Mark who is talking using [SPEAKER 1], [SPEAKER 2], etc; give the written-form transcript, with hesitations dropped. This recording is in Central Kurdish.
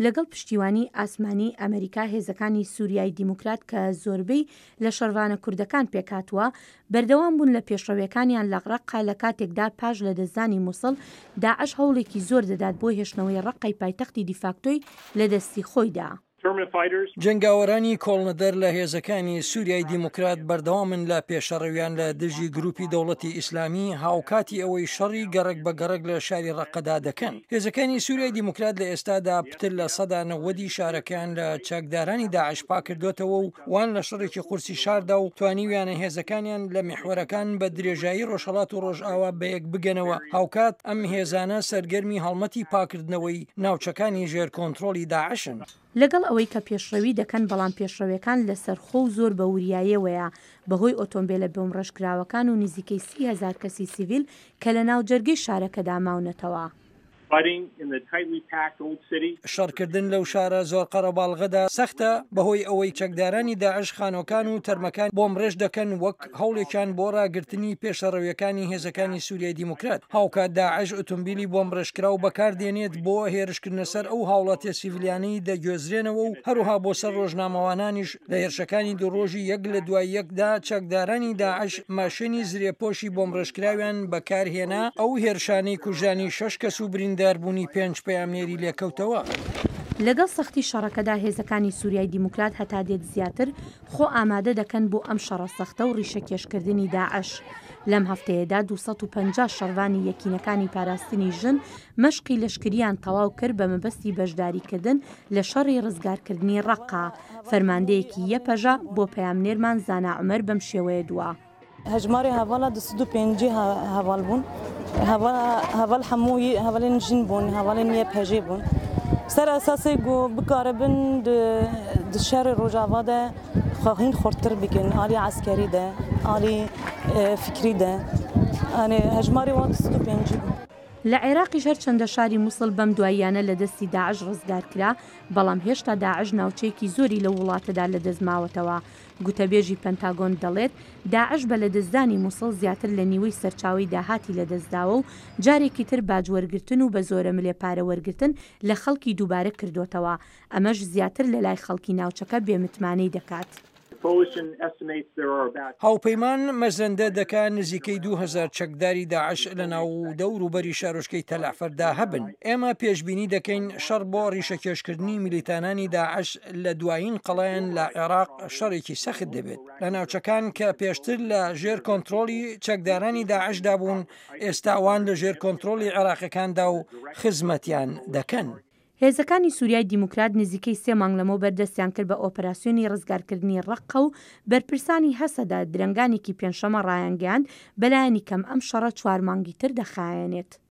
[SPEAKER 1] لەگەڵ پشتیوانی ئاسمانی ئەمریکا هێزەکانی سووریای دیموکرات کە زۆربەی لە شەڕوانە کوردەکان پێکاتوە بەردەوام بوون لە پێشڕەویەکانیان لە ڕەقا لە کاتێکدا پاش لە دەستدانی مووسڵ داعش هەوڵێکی زۆر دەدات بۆ هێشتنەوەی ڕەقەی پایتەختی دیفاکتۆی لە دەستی خۆیدا.
[SPEAKER 2] جەنگاوەرانی کۆڵنەدەر لە هێزەکانی سووریای دیموکرات بەردەوامن لە پێشەڕەویان لە دژی گروپی دەوڵەتی ئیسلامی هاوکاتی ئەوەی شەڕی گەڕک بە گەڕک لە شاری ڕەقەدا دەکەن. هێزەکانی سووریای دیموکرات لە ئێستادا پتر لە 90% شارەکان لە چاکدارانی داعش پاکردوتەوە و وان لە شەڕێکی قورسی شاردا و توانیویانە هێزەکانیان لە میحوەرەکان بە درێژایی ڕۆژهەڵات و ڕۆژئاوا بەیەک بگەنەوە. هاوکات ئەم هێزانە سەرگەرمی هەڵمەتی پاکردنەوەی ناوچەکانی ژێر کۆنتڕۆلی داعشن.
[SPEAKER 1] لەگەڵ ئەوەی کە پێشڕەوی دەکەن بەڵام پێشڕەوەکان لەسەر خۆ و زۆر بە وریایەوەیە بەهۆی ئۆتۆمبیلە بۆم ڕێژکراوەکان و نزیکەی 30,000 کەسی سیڤیل کە لە ناو جەرگەی شارەکەدا ماونەتەوە.
[SPEAKER 2] شەڕکردن لەو شارە زۆر قەرەباڵغەدا سەختە بەهۆی ئەوەی چەکدارانی داعش خانۆکان و تەرمەکان بۆم ڕێژ دەکەن وەک هەوڵێکیان بۆ ڕاگررتنی پێشەڕەویەکانی هێزەکانی سووریای دیموکرات. هاوکات داعش ئۆتۆمبیلی بۆم ڕێژکرا و بەکاردێنێت بۆ هێرشکردنە سەر ئەو هاوڵاتیە سیڤیلیانی دەگوێزرێنەوە و هەروها بۆ سەر ڕۆژنامەوانانیش لە هێرشەکانی دوڕۆژی یەک لە دوای یەکدا چەکدارانی داعش ماشێنی زرێپۆشی بۆم ڕێژکراویان بەکارهێنا ئەو هێرشانەی کوژانی 6 کەس و برینداربوونی 5 پەیامنێری لێکەوتەوە.
[SPEAKER 1] لەگەڵ سەختی شەڕەکەدا هێزەکانی سووریای دیموکرات هەتا دێت زیاتر خۆ ئامادە دەکەن بۆ ئەم شەڕە سەختە و ڕیشەکێشکردنی داعش. لەم هەفتەیەدا 250 شەڕوانی یەکینەکانی پاراستنی ژن مەشقی لەشکریان تەواو کرد بە مەبەستی بەشداریکردن لە شەڕی ڕزگارکردنی ڕەقا. فەرماندەیەکی یەپەژە بۆ پەیامنێرمان زانا عومەر بەم شێوەیە دووە.
[SPEAKER 3] هەژماری هەواڵە 205 هەواڵ بوون. هەواڵ هەمووی هەواڵێن ژن بوون، هەواڵێن یەپەژێ بوون. سەر ئەساسی گۆ بکارەبن شەڕی ڕۆژاوادا خواهین خۆرتر بکەن، ئالی عەسکەری دە، ئالی فکری دە. هەژماری وان 205 بوون.
[SPEAKER 1] لە عێراقی هەر چەندە شاری مووسڵ بەم دواییانە لە دەستی داعش ڕزگار کرا، بەڵام هێشتا داعش ناوچەیەکی زۆری لە وڵاتەدا لە دەستماوەتەوە. گوتەبێژی پەنتاگۆن دەڵێت داعش بە لە دەستدانی مووسڵ زیاتر لە نیوەی سەرچاوی داهاتی لە دەستداوە و جارێکی تر باجوەرگرتن و بە زۆرە ملێ پارەوەرگرتن لە خەڵکی دووبارە کردوتەوە. ئەمەش زیاتر لە لای خەڵکی ناوچەکە بێمتمانەی دەکات.
[SPEAKER 2] هاوپەیمان مەزەندە دەکات نزیکەی 2000 چەکداری داعش لە ناو دەوروبەری شارۆچکەی تەلعفەردا هەبن. ئێمە پێشبینی دەکەین شەڕ بۆ ڕیشەکێشکردنی میلیتانانی داعش لە دوایین قەڵایەن لە عێراق شەڕێکی سەخت دەبێت. لە ناوچەکان کە پێشتر لە ژێر کۆنتڕۆلی چەکدارانی داعشدا بوون ئێستاوان لە ژێر کۆنتڕۆلی عێراقیەکاندا و خزمەتیان دەکەن.
[SPEAKER 1] هێزەکانی سووریای دیموکرات نزیکەی 3 مانگ لەمەوە بەردەستیان کرد بە ئۆپەراسیۆنی ڕزگارکردنی ڕەقە و بەرپرسانی هەسەدا درەنگانێکی پێنجشەمە ڕایانگەیاند بەلایەنی کەم ئەم شەڕە 4 مانگی تر دەخایەنێت.